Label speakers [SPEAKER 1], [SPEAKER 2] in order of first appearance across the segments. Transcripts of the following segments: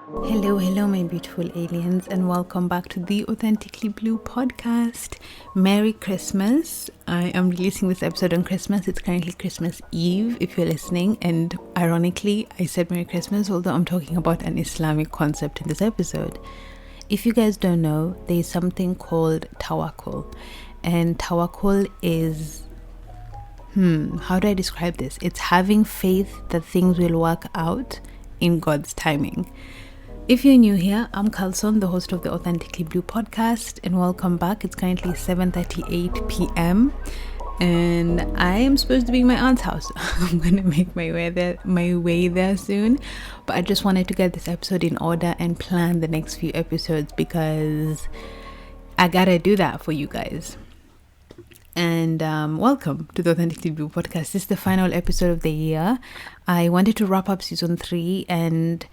[SPEAKER 1] Hello, my beautiful aliens, and welcome back to the Authentically Blue podcast. Merry Christmas. I am releasing this episode on Christmas. It's currently Christmas Eve if you're listening, and ironically, I said Merry Christmas, although I'm talking about an Islamic concept in this episode. If you guys don't know, there's something called Tawakkul, and Tawakkul is how do I describe this? It's having faith that things will work out in God's timing. If you're new here, I'm Carlson, the host of the Authentically Blue podcast, and welcome back. It's currently 7:38 p.m. and I am supposed to be in my aunt's house. I'm gonna make my way there soon, but I just wanted to get this episode in order and plan the next few episodes because I gotta do that for you guys. And welcome to the Authentically Blue podcast. This is the final episode of the year. I wanted to wrap up season 3, and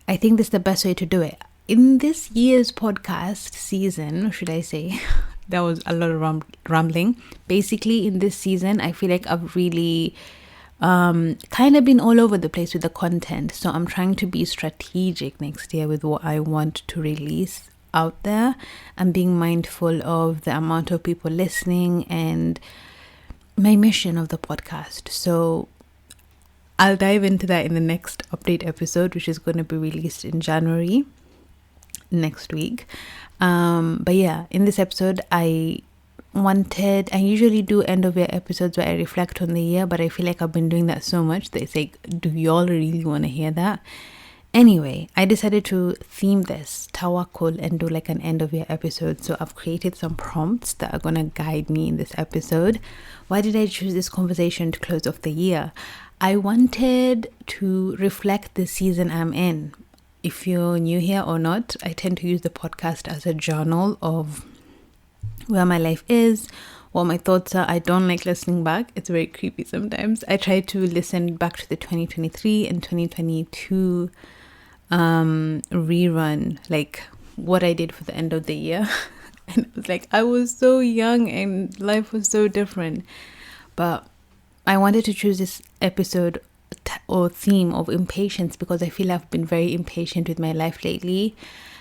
[SPEAKER 1] I think this is the best way to do it. In this year's podcast season, should I say, that was a lot of rambling. Basically, in this season, I feel like I've really kind of been all over the place with the content. So I'm trying to be strategic next year with what I want to release out there. I'm being mindful of the amount of people listening and my mission of the podcast. So I'll dive into that in the next update episode, which is going to be released in January next week. But yeah, in this episode, I usually do end of year episodes where I reflect on the year, but I feel like I've been doing that so much that it's like, do y'all really want to hear that? Anyway, I decided to theme this Tawakkul and do like an end of year episode. So I've created some prompts that are going to guide me in this episode. Why did I choose this conversation to close off the year? I wanted to reflect the season I'm in. If you're new here or not, I tend to use the podcast as a journal of where my life is, what my thoughts are. I don't like listening back. It's very creepy sometimes. I try to listen back to the 2023 and 2022 rerun, like what I did for the end of the year. And it was like, I was so young and life was so different. But I wanted to choose this episode or theme of impatience because I feel I've been very impatient with my life lately.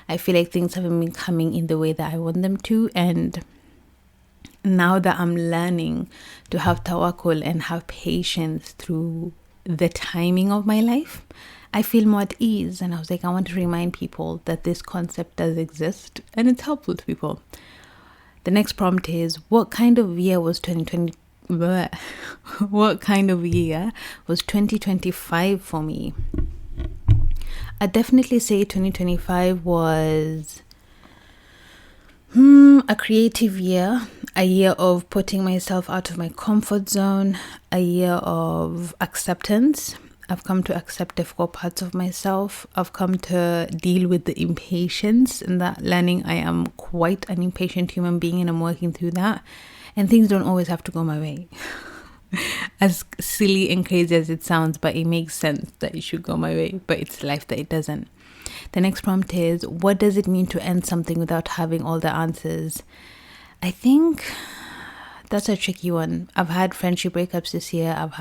[SPEAKER 1] I feel like things haven't been coming in the way that I want them to, and now that I'm learning to have tawakkul and have patience through the timing of my life, I feel more at ease. And I was like, I want to remind people that this concept does exist and it's helpful to people. The next prompt is, what kind of year was 2025 for me? I definitely say 2025 was a creative year, a year of putting myself out of my comfort zone, a year of acceptance. I've come to accept difficult parts of myself. I've come to deal with the impatience and that learning. I am quite an impatient human being and I'm working through that. And things don't always have to go my way. As silly and crazy as it sounds, but it makes sense that it should go my way, but it's life that it doesn't. The next prompt is, what does it mean to end something without having all the answers? I think that's a tricky one. I've had friendship breakups this year. I've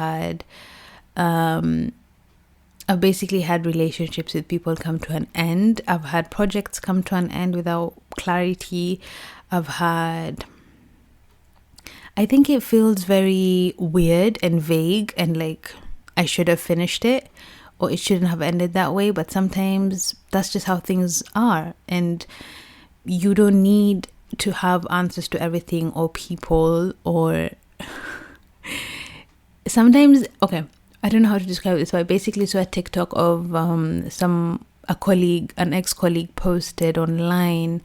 [SPEAKER 1] basically had relationships with people come to an end. I've had projects come to an end without clarity. I think it feels very weird and vague and like I should have finished it or it shouldn't have ended that way. But sometimes that's just how things are. And you don't need to have answers to everything or people or sometimes, okay, I don't know how to describe this, but I basically saw a TikTok of an ex-colleague posted online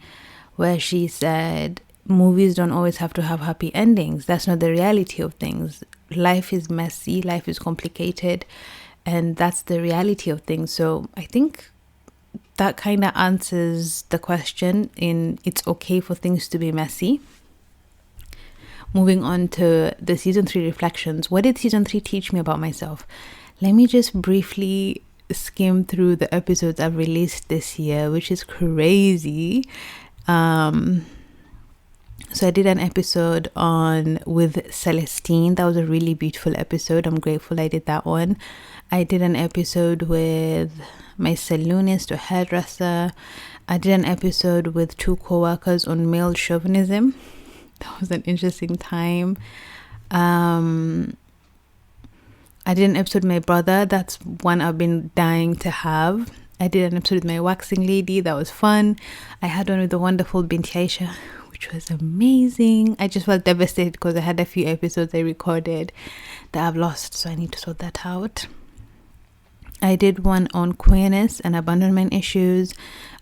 [SPEAKER 1] where she said, movies don't always have to have happy endings. That's not the reality of things. Life is messy, life is complicated, and that's the reality of things. So I think that kind of answers the question in it's okay for things to be messy. Moving on to the season 3 reflections. What did season 3 teach me about myself? Let me just briefly skim through the episodes I've released this year, which is crazy. So I did an episode with Celestine. That was a really beautiful episode. I'm grateful I did that one. I did an episode with my saloonist or hairdresser. I did an episode with 2 co-workers on male chauvinism. That was an interesting time. I did an episode with my brother. That's one I've been dying to have. I did an episode with my waxing lady. That was fun. I had one with the wonderful Binti Aisha, which was amazing. I just felt devastated because I had a few episodes I recorded that I've lost, so I need to sort that out. I did one on queerness and abandonment issues.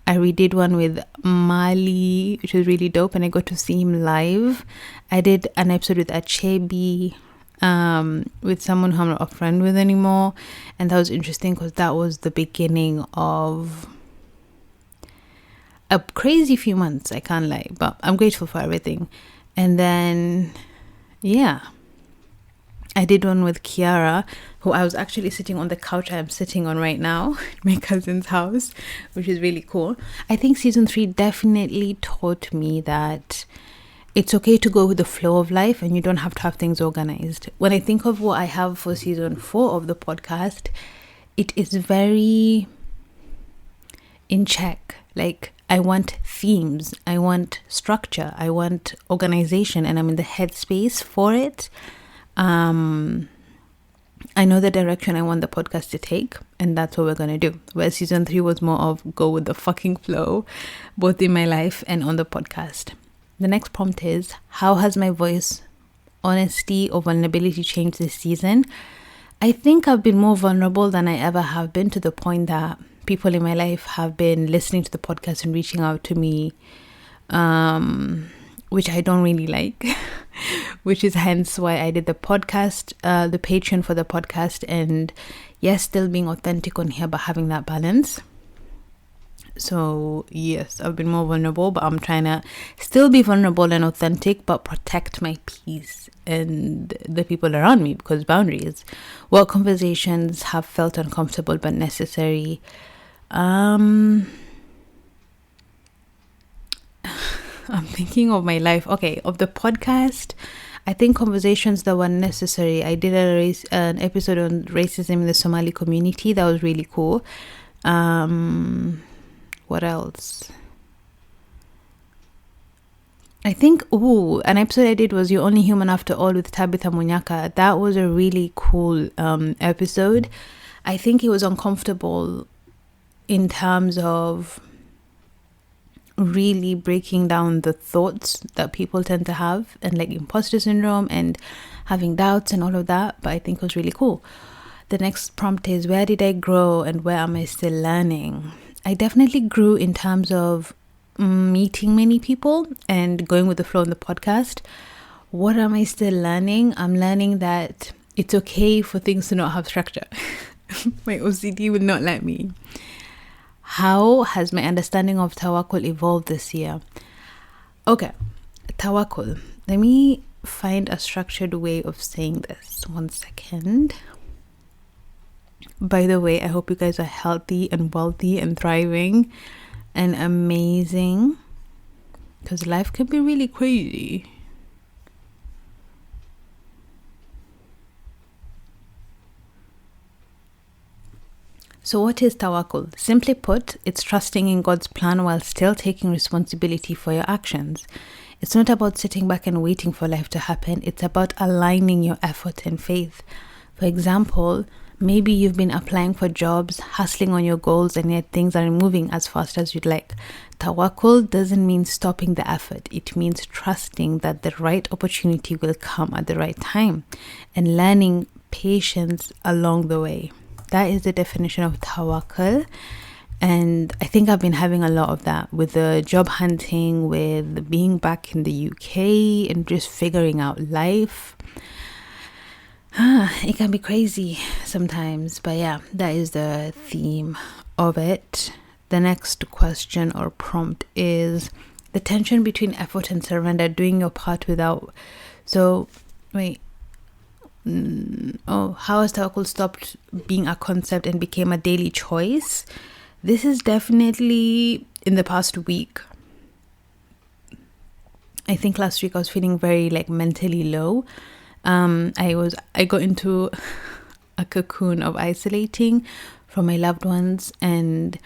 [SPEAKER 1] I redid one with Mali, which was really dope, and I got to see him live. I did an episode with Achebi, with someone who I'm not a friend with anymore, and that was interesting because that was the beginning of a crazy few months, I can't lie, but I'm grateful for everything. And then I did one with Kiara, who I was actually sitting on the couch I'm sitting on right now at my cousin's house, which is really cool. I think season 3 definitely taught me that it's okay to go with the flow of life and you don't have to have things organized. When I think of what I have for season 4 of the podcast, it is very in check. Like, I want themes, I want structure, I want organization, and I'm in the headspace for it. I know the direction I want the podcast to take, and that's what we're going to do. Where season 3 was more of go with the fucking flow, both in my life and on the podcast. The next prompt is, how has my voice, honesty, or vulnerability changed this season? I think I've been more vulnerable than I ever have been, to the point that people in my life have been listening to the podcast and reaching out to me, which I don't really like, which is hence why I did the podcast, the Patreon for the podcast, and yes, still being authentic on here, but having that balance. So yes, I've been more vulnerable, but I'm trying to still be vulnerable and authentic, but protect my peace and the people around me, because boundaries. What conversations have felt uncomfortable but necessary? I'm thinking of my life. Okay, of the podcast, I think conversations that were necessary. I did an episode on racism in the Somali community. That was really cool. What else? I think, an episode I did was You're Only Human After All with Tabitha Munyaka. That was a really cool episode. I think it was uncomfortable in terms of really breaking down the thoughts that people tend to have, and like imposter syndrome and having doubts and all of that, but I think it was really cool. The next prompt is, where did I grow and where am I still learning? I definitely grew in terms of meeting many people and going with the flow on the podcast. What am I still learning? I'm learning that it's okay for things to not have structure. My OCD would not let me. How has my understanding of Tawakkul evolved this year? Okay, Tawakkul. Let me find a structured way of saying this. 1 second. By the way, I hope you guys are healthy and wealthy and thriving and amazing, because life can be really crazy. So what is Tawakkul? Simply put, it's trusting in God's plan while still taking responsibility for your actions. It's not about sitting back and waiting for life to happen. It's about aligning your effort and faith. For example, maybe you've been applying for jobs, hustling on your goals, and yet things aren't moving as fast as you'd like. Tawakkul doesn't mean stopping the effort. It means trusting that the right opportunity will come at the right time and learning patience along the way. That is the definition of Tawakkul. And I think I've been having a lot of that with the job hunting, with being back in the UK and just figuring out life. It can be crazy sometimes, but yeah, that is the theme of it. The next question or prompt is the tension between effort and surrender, doing your part without. So, wait. How has Tawakkul stopped being a concept and became a daily choice? This is definitely in the past week. I think last week I was feeling very like mentally low. I got into a cocoon of isolating from my loved ones, and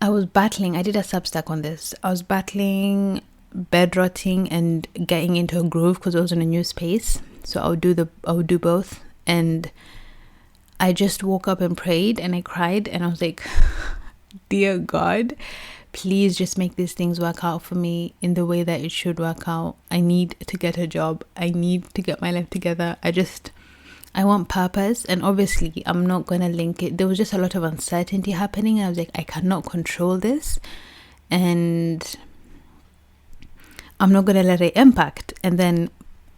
[SPEAKER 1] I was battling. I did a Substack on this. I was battling bed rotting and getting into a groove because I was in a new space. So I would do both. And I just woke up and prayed and I cried and I was like, dear God, please just make these things work out for me in the way that it should work out. I need to get a job. I need to get my life together. I want purpose, and obviously I'm not going to link it. There was just a lot of uncertainty happening. I was like, I cannot control this, and I'm not going to let it impact. And then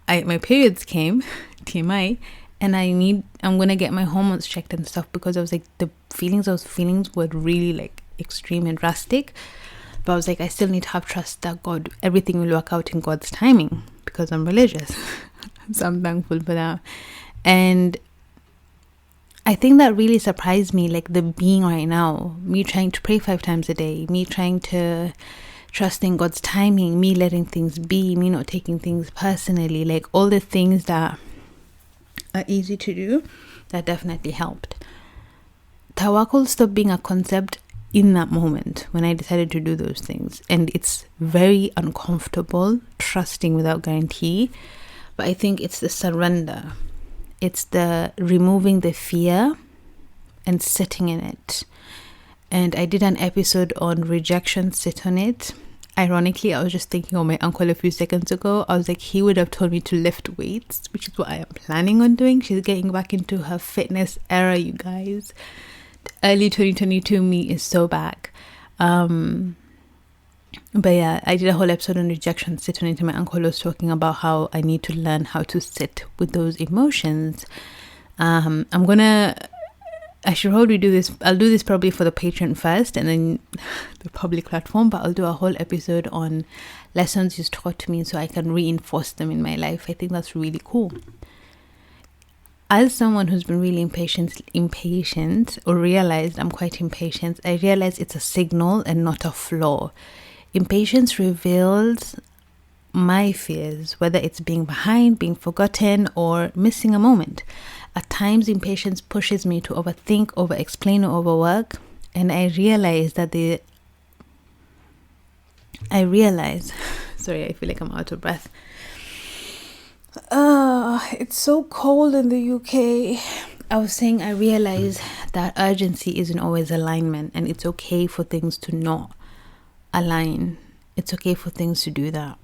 [SPEAKER 1] my periods came, TMI, and I'm going to get my hormones checked and stuff, because I was like, the feelings I was feeling were really like extreme and drastic. But I was like, I still need to have trust that God, everything will work out in God's timing, because I'm religious. So I'm thankful for that. And I think that really surprised me, like the being right now, me trying to pray 5 times a day, me trying to trust in God's timing, me letting things be, me not taking things personally, like all the things that are easy to do, that definitely helped. Tawakkul stopped being a concept in that moment when I decided to do those things. And it's very uncomfortable, trusting without guarantee. But I think it's the surrender. It's the removing the fear and sitting in it. And I did an episode on rejection, sit on it. Ironically, I was just thinking of my uncle a few seconds ago. I was like, he would have told me to lift weights, which is what I am planning on doing. She's getting back into her fitness era, you guys. Early 2022 me is so back. But yeah, I did a whole episode on rejection, sit on it, and my uncle was talking about how I need to learn how to sit with those emotions. I should probably do this. I'll do this probably for the Patreon first and then the public platform, but I'll do a whole episode on lessons he's taught to me so I can reinforce them in my life. I think that's really cool. As someone who's been really impatient or realized I'm quite impatient, I realize it's a signal and not a flaw. Impatience reveals my fears, whether it's being behind, being forgotten, or missing a moment. At times, impatience pushes me to overthink, over-explain, or overwork. And I realize, sorry, I feel like I'm out of breath. It's so cold in the UK. I was saying I realize that urgency isn't always alignment, and it's okay for things to not align. It's okay for things to do that.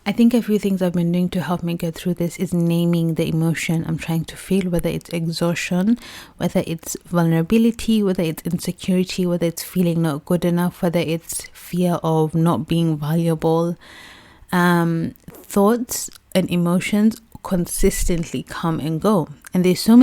[SPEAKER 1] I think a few things I've been doing to help me get through this is naming the emotion I'm trying to feel, whether it's exhaustion, whether it's vulnerability, whether it's insecurity, whether it's feeling not good enough, whether it's fear of not being valuable. Thoughts and emotions consistently come and go, and there's so many